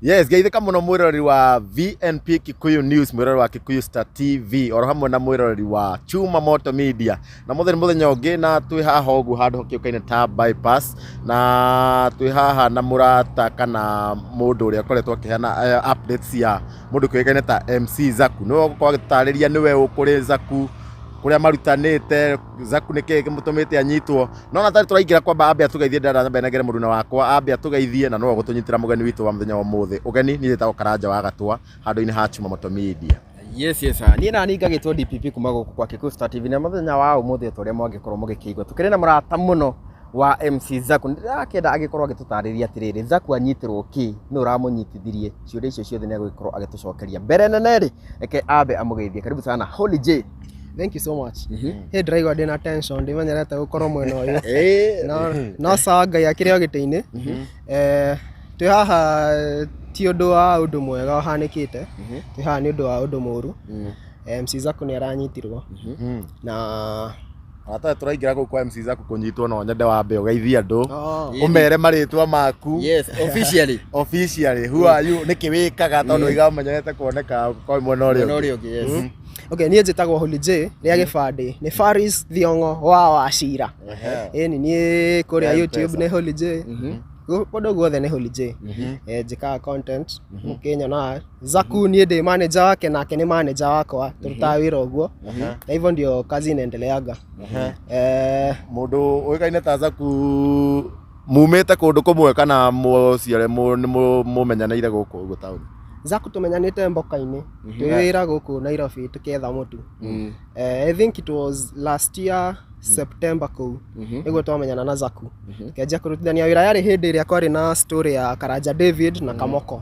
Yes, geithika muno mwirori wa VNP Kikuyu News, mwirori wa Kikuyu Star TV, oro hamwe na mwirori wa Chuma Moto Media. Na muthenya ungi na twi haha ugu handu hokiukaine ta bypass, na twi haha na murata kana mundu uria akoretwo akiheana updates ya mundu kuikaine ta MC Zaku. No gukwa gitariria niwe ukuri Zaku kuria marutanite Zaku niki kimutumite anyitwo. No na tari turaingira kwamba ambe atugeithie ndara benagere muruna wakwa ambe atugeithie na no gutunyitira mugeni witu wa muthenya wa muthi. Ugeni ni ndetagwo Karanja wa Gatwa handu-ini ha Chuma Moto Media. Yes ni na ngagitwo DPP kuma guku kwa Kikuyu Star TV na muthenya wa umuthi turia mwangikorwo mugikiigwa tukiri na murata muno wa MC Zaku. Ndirakenda agikorwo agitutariria atiriri Zaku anyitirwo ki no uramunyitithirie ciuria icio ciothe ni agikorwo agitucokeria mbere neneri eke ambe amugeithie. Karibu sana Holy J. Thank you so much. Hey driver dena attention ndimenyerete gukorwo mwena uyu. No sawa ngai akire gitini. Twi haha ti undu wa undu mwega uhanikite. Twi haha ni undu wa undu muru. MC Zaku ni aranyitirwo. Na ata turaingira guku kwa MC Zaku kunyitwo no nyende wa mbe ugeithia andu umere maritwa maku. Yes, officially who are you nikiwikaga tondu igamenyerete kuoneka kwa mwena urio. Yes. Okay, niye njitagwo Holy J ria gibandi ni Faris Thiongo wa Wachira. Ni kuria YouTube ni Holy J. Podo guothe ni Holy J. Njikaga content Kenya na Zaku ni ndi manager wake nake ni manager wakwa turuta wira uguo na hivyo ndio kazi inaendeleaga. Mundu uikaine ta Zaku mumete kundu kumwe kana muciare mumenyanire guku uguo tauni? Zaku tumenyanite mboka-ini twira guku Nairobi tuketha mutu. I think it was last year September kou niguo twamenyana na Zaku tukianjia kurutithania wira yari hindi iria kwari na story ya Karanja David na Kamoko.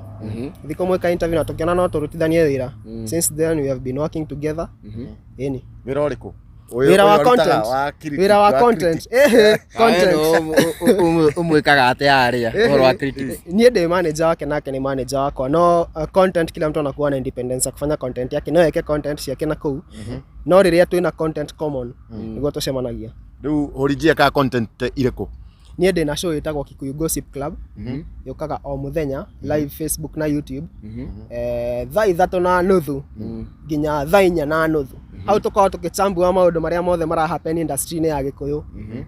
Thiko mweka interview na tukiona no turutithanie wira. Since then we have been working together. Wira uriku? Wira wa content. Content. Umwikaga ate aria uhoro wa critic. Niye ndi manager wake nake ni manager wakwa. No content kila mtu anakuwa na independence ya kufanya content yake. No yake content yake na kou. No riria twina content common niguo tucemanagia. Riu horijia ka content iriku? Niye ndi na show itagwo Kikuyu Gossip Club. Yukaga o muthenya live Facebook na YouTube. Thaa 3:30 nginya thaa 4:30. Au tukorwo tukichambua maundu maria mothe mara happen industry-ini ya Gikuyu.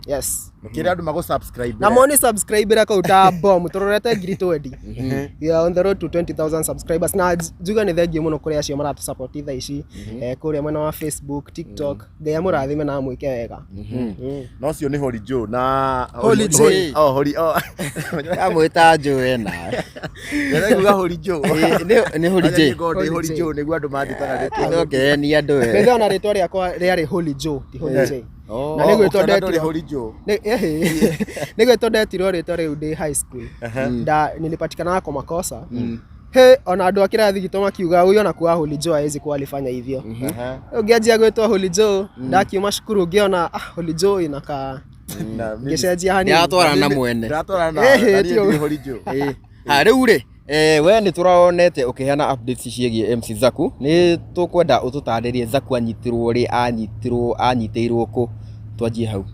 Yes. Mukire andu mago subscribe. Na moni subscribe ra kauta bomb turorete 2020. We are on the road to 20,000 subscribers. Na juga ni thengi muno kuri acio maratu support thaa ici kuri mwena wa Facebook, TikTok. Ngai murathime na mwike wega. No cio ni Holy Joe na Holy J. Amwita Joe na. Ngai kuga Holy Joe. Ni Holy J. Holy Joe niguo andu mathitaga rĩtwa. Okay, ni andu na rĩtwa rĩakwa rĩarĩ Holy Joe ti Holy J. Na nĩgwĩtwo ndetirwo Holy Joe. Nĩgwĩtwo ndetirwo rĩtwa rĩu ndĩ high school. Nilipatikana kwa makosa. Ona andu a kirathi gitu makiuga huyo na kuwa Holy Joe hawezi kuwa alifanya hivyo. Ungeanjia gwĩtwo Holy Joe ndakiuma cukuru ngiona Holy Joe inakaa ngecenjia hani. Yatwarana mwene. Yatwarana Holy Joe. Rĩu rĩ we ni turaonete ukiheana updates ciegie MC Zaku ni tukwenda ututaririe Zaku anyitirwo ri anyiteirwo ku twanjie hau.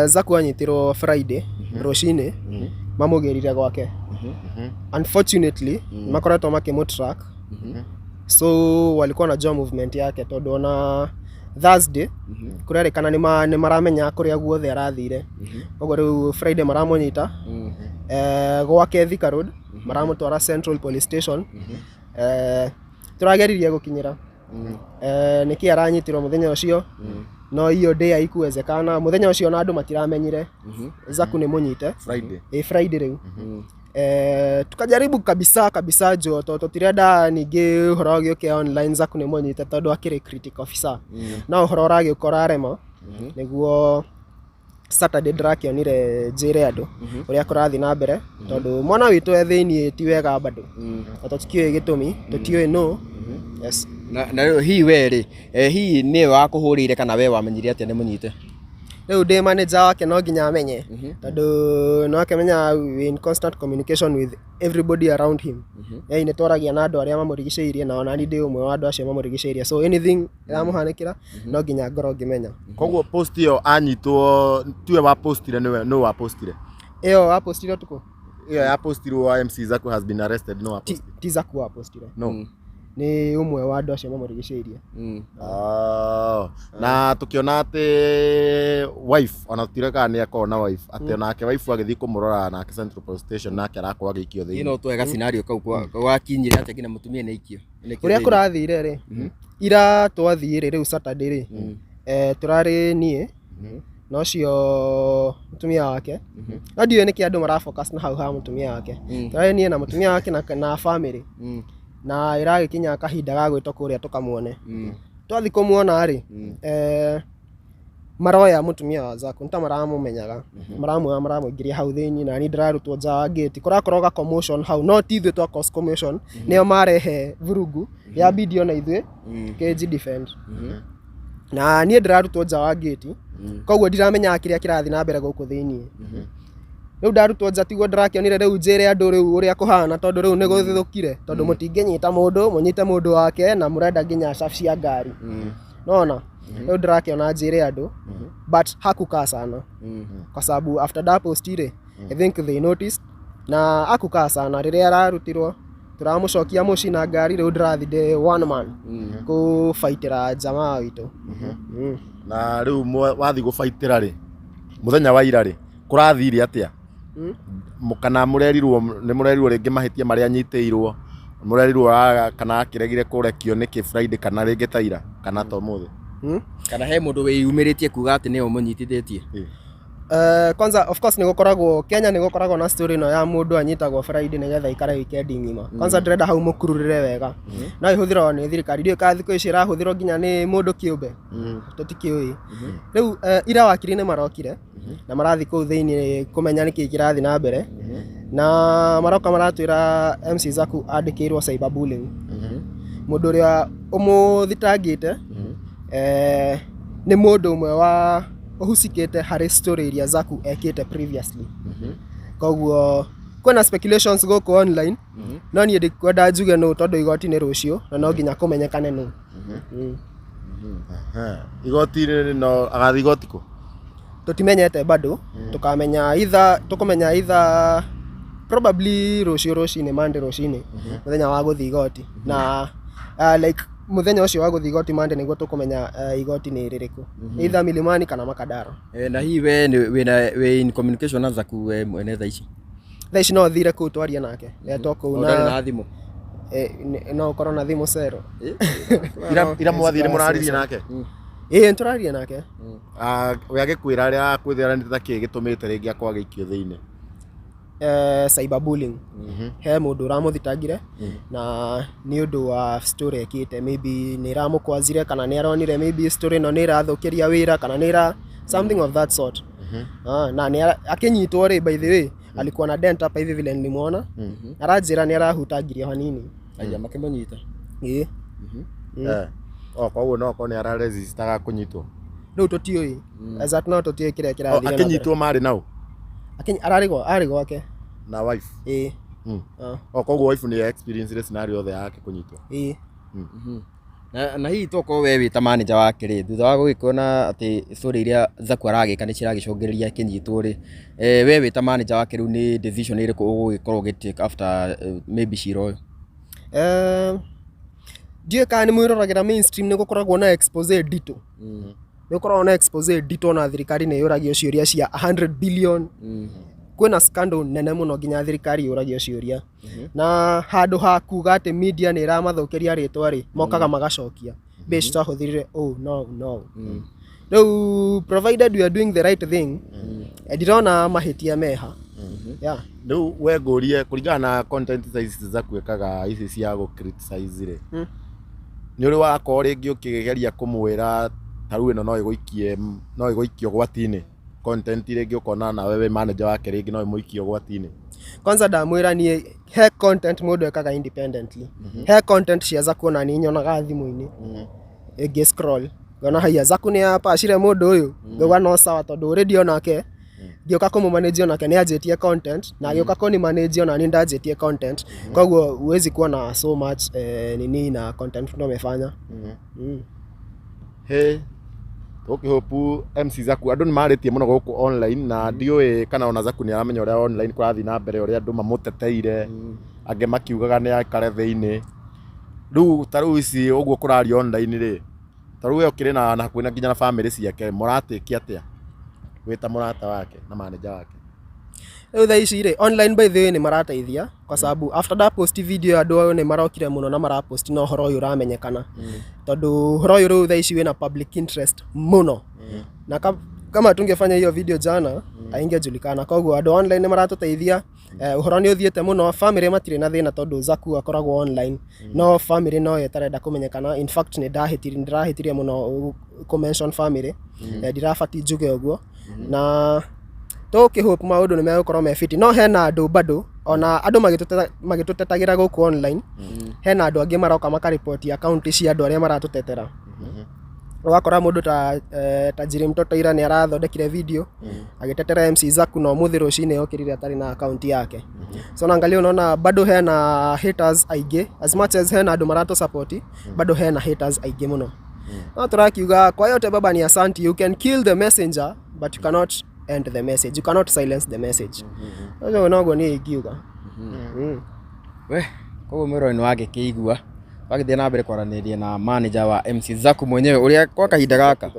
Zaku anyitirwo Friday rucini mamugerire gwake. Unfortunately makoretwo makimutrack so walikuwa na job movement yake tondu ona Thursday kurerikana ni maramenya kuria guothe arathire. Koguo riu Friday maramunyita gwake Thika Road maramutwara Central Police Station. Turageririe gukinyira niki aranyitirwo muthenya ucio no iyo day aikuwezekana muthenya ucio na andu matiramenyire Zaku ni munyite Friday riu. Tukajaribu kabisa jo tutirenda ningi uhoro gioke online Zaku ni munyite tondu akiri critic officer na uhoro uragi ukora rema niguo Saturday ndrakionire njire andu uria kurathi na mbere tondu mwana witu ethiini ti wega bado tutikio gitumi tutio no. Yes. Na hi weri hi ni wa kuhurire kana we wamenyire atia ni munyite? Riu ndi manager wake no nginya amenye tondu no akemenya in constant communication with everybody around him. Ni twaragia na andu aria mamurigiceirie na ona ndi umwe wa andu acio mamurigiceirie so anything iramuhanikira no nginya ngoro ngimenya. Koguo post iyo anyitwo tiwe wa postire no wa postire? Iyo wa postire tuko ya postirwo MC Zaku has been arrested no apost. Ti Zaku apostire. No. Ni umwe wa andu acio mamurigiceirie. Na tukiona ati wife ona tutireka ni akona wife ati onake wife agithii kumurora nake Central Police Station nake arakorwo agikio thiini. Ino twega scenario kau kwa kinyire ati kina mutumia ni ikio. Uria kurathire ri. Ira twathire riu Saturday ri. Turari nie. No cio mutumia wake. No ndiwe niki andu marafocus na hau ha mutumia wake. Turari nie na mutumia wake na family. Na iragikinya kahinda ga gwitwo kuria tukamuone. Twathi kumuona ri maroya mutumia wa Zaku nta maramumenyaga maramuingiria hau thiini na ni ndirarutwo nja wa gate kurakoroga commotion hau no tithwe twa cause commotion nio marehe vurugu ya bidio na ithwe keji defend na ni ndirarutwo nja wa gate koguo ndiramenya kiria kirathi na mbere guku thiini riu ndarutwo nja tiguo ndirakionire riu njire andu riu uria kuhana tondu riu ni guthithukire tondu mutingenyita mundu munyite mundu wake na murenda nginya cia ngari nona riu ndirakiona njire andu but hakukaa sana kwa sababu after that post ire I think they noticed na akukaa sana riria ararutirwo turamucokia muci na ngari riu ndirathi de one man ku fightira jamaa witu na riu wathi gu fightira ri muthenya wa ira ri kurathire atia kana murerirwo ringi mahitia maria anyiteirwo murerirwo kana akiregire kurekio niki Friday kana ringi taira kana to muthi kana he mundu wiyumiritie kuga ati ni umunyitithitie. Kwanza of course nigukoragwo Kenya nigukoragwo na story no ya mundu anyitagwo Friday nigetha ikara weekend ngima. Kwanza ndrenda hau mukururire wega no ihuthirwo ni thirikari ndio ka thiko ici irahuthirwo nginya ni mundu kiumbe tutikiui riu ira wakiri ni marokire na marathi ku thiini kumenya niki kirathi na mbere na maroka maratwira MC Zaku andikirwo cyberbullying mundu ria umuthitangite ni mundu umwe wa uhusikete hari story iria Zaku ekite previously koguo kuna speculations goko online no ni ndikwenda njuge no tondu igoti ni rucio na no nginya kumenyekane no igoti no agathi igoti ku tutimenyete bado tukamenya either probably rucio rucine Monday rucine muthenya wa guthi igoti na like muthenya ucio wa guthi igoti Monday niguo tukumenya igoti ni ririku either Milimani kana Makadara. Na hii we in communication na Zaku mwene thaa ici no thire ku twaria nake toko na thimu no korona thimu zero ira mwathire muraririe nake turaria nake we agikwira aria kwithira nditaki gitumite ringi akwa gikio thiini cyberbullying he mundu uramuthitangire na ni undu wa story ekite maybe ni ramukwazire kana ni aronire maybe story no ni rathukiria wira kana ni something of that sort na ni akinyitwo ri by the way alikuwa na dent hapa hivi vile nilimuona arajira ni arahutangiria hanini aja makimunyita kwa hiyo no ko ni araresista kunyitwo no totioi exact no totioi kire kirathire akinyitwo mari nau ari gwake na wife kwa hiyo wife ni experience ile scenario the yake kunyitwo na hii toko we wita manager wake ri thutha wa gugikona ati story iria Zaku aragika ni ciragicongeriria kinyitwo ri we wita manager wake riu ni decision iriku ugugikorwo gitake after maybe shiro ndiye kana mwiragira mainstream ni gukoragwo na expose dito ni gukoragwo na expose dito na thirikari ni yuragio ciuria cia 100 billion kwina scandal nene muno nginya thirikari yuragio ciuria na handu ha kuga ati media ni iramathukiria ritwa ri mokaga magacokia based tahuthirire no no provided you are doing the right thing ndirona mahitia meha no we ngurie kuringana na content size Zaku ekaga ici cia go criticize ri ni uri wako ringi ukigeria kumwira taru ino no iguikio gwatini content ringi ukona na wewe manager wake ringi no imuikio gwatini kwanza ndamwira ni he content mundu ekaga independently he content cia Zaku na ni nyonaga thimu-ini ege scroll gona haya Zaku ni apa cire mundu uyu ngauga no sawa tondu already onake ngioka kumu manage onake ni ajetie content na ngioka koni manage ona ni ndajetie content koguo uwezi kuona so much nini na content ndo umefanya he Tukihopu MC Zaku andu ni maritie muno guku online na ndioi kana ona Zaku ni aramenya uria online kurathi na mbere uria andu mamuteteire ange makiugaga ni aikare thiini riu taru ici uguo kurari online ri taru we ukire na hakuhi na nginya na family ciake muratikia atia wita murata wake na manager wake riu thaa ici ri online by the way ni marateithia kwa sababu after that post video andu ni marokire muno na marapost no horo uyu uramenyekana tondu horo uyu riu thaa ici wina public interest muno na kama tungefanya hiyo video jana aingejulikana koguo andu online ni maratuteithia uhoro ni uthiete muno family matire na thina tondu Zaku akoragwo online no family no yetarenda kumenyekana in fact ni ndirahitirie muno ku mention family ndirabati njuge uguo na tukihope maundu ni megukorwo me fit no hena andu bado ona andu magitutetagira guku online hena andu angi maroka makaripoti account cia andu aria maratutetera wakora mundu ta Jiri mtoto ira ni arathondekire video agitetera MC Zaku no muthi rucine yokirire atari na account yake so naangalia unaona bado hena haters aige as much as hena andu maratu support bado hena haters aige muno no turakiuga kwa yote baba ni asante you can kill the messenger but you cannot end the message you cannot silence the message so no go ni igiuga we koguo mwiro ni wage kiigua bagithie na mbere kwaraniria na manager wa MC Zaku mwenyewe uria kwa kahinda gaka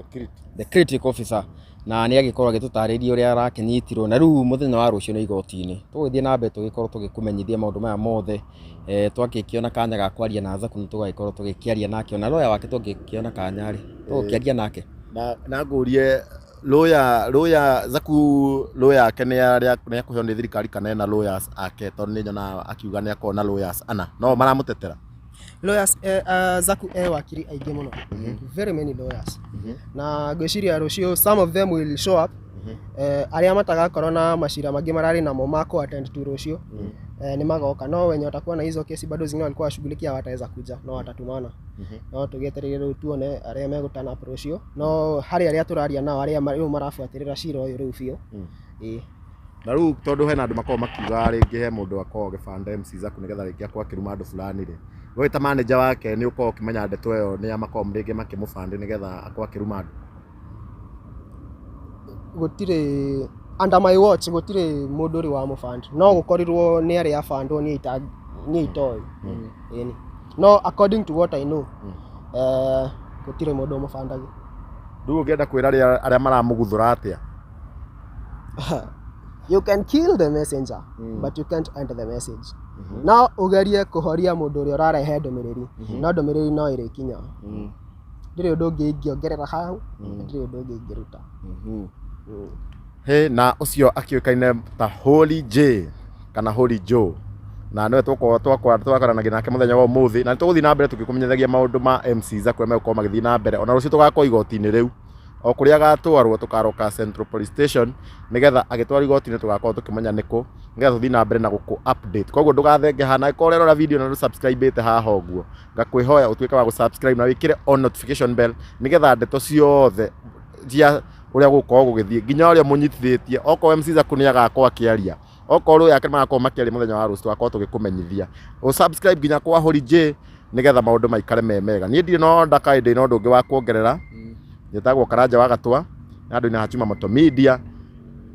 the critical officer na ni agikorwo agitutariria uria arakinyitirwo na riu muthenya wa rucio ni igoti-ini tugithie na mbere tugikorwo tugikumenyithia maundu maya mothe twakikiona kanya ga kwaria na Zaku tugagikorwo tugikiaria nake ona lawyer wake tugikiona kanya ri tugikiaria nake na ngurie lawyer Zaku lawyer ake ni akuheo ni thirikari kana na lawyers ake tondu ni nyona akiuga ni akona lawyers ana no maramutetera lawyers Zaku wakiri aige muno very many lawyers na gwiciria rucio some of them will show up aria matagakorwo na mashira mangi marari namo mako attend to rucio ni magoka no wenye watakuwa na hizo kesi bado zingine walikuwa washughulikia wataweza kuja no watatumana no tugeterere riu tuone aria megutana rucio no hari aria turaria nao aria marafuatirira cira uyu riu bio na riu tondu hena andu makorwo makiuga ringi he mundu akorwo gibanda MC Zaku nigetha ringi akwa kiruma andu fulani ri we ta manager wake ni ukorwo ukimenya ndeto iyo ni amakorwo ringi makimufandi nigetha akwa kiruma andu gutire under my watch gutire mundu ri wa mufand no gukorirwo ni aria afandwo ni itoi no according to what I know gutire mundu mufandagi riu ungienda kwira aria maramuguthura atia you can kill the messenger but you can't end the message now ugerie kuhoria mundu uri urarehe ndumiriri no ndumiriri no iri kinya ndire undu ungi ingiongerera hau ndire undu ungi ingiruta he na ucio akiukaine ta Holy J kana Holy Joe na no twakoranagia nake muthenya wa umuthi na tuguthi na mbere tukikumenyithagia maundu ma MC Zaku me uko magithi na mbere ona rucio tugakora igoti-ini riu o kuria gatwarwo tukaroka Central Police Station nigetha agitwara igoti-ini tugakorwo tukimenya niku nigetha tuthi na mbere na guku update koguo ndugathenge hana ikorerora video na subscribe te haha uguo ngakwihoya utuike wa subscribe na wikire on notification bell nigetha ndeto ciothe cia uria gukorwo gugithie nginya uria munyitithitie oko MC Zaku ni agakorwo akiaria oko ru yake magakorwo makiaria muthenya wa rucio tugakorwo tugikumenyithia o subscribe nginya kwa Holy J nigetha maundu maikare mega nie ndire no ndakaide no ndungi wa kuongerera njitagwo Karanja wa Gatwa andu ina Chuma Moto Media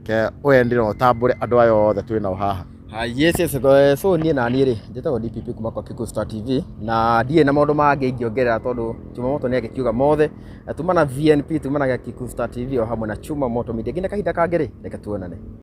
ke oyendire no tambure andu ayo othe twi nao haha yes so nie na nie ri njitagwo DPP kuma kwa Kiku Star TV na ndie na maundu mangi ingiongerera tondu Chuma Moto ni agikiuga mothe tumana VNP tumana Kiku Star TV o hamwe na Chuma Moto Media nginya kahinda kangiri reke tuonane.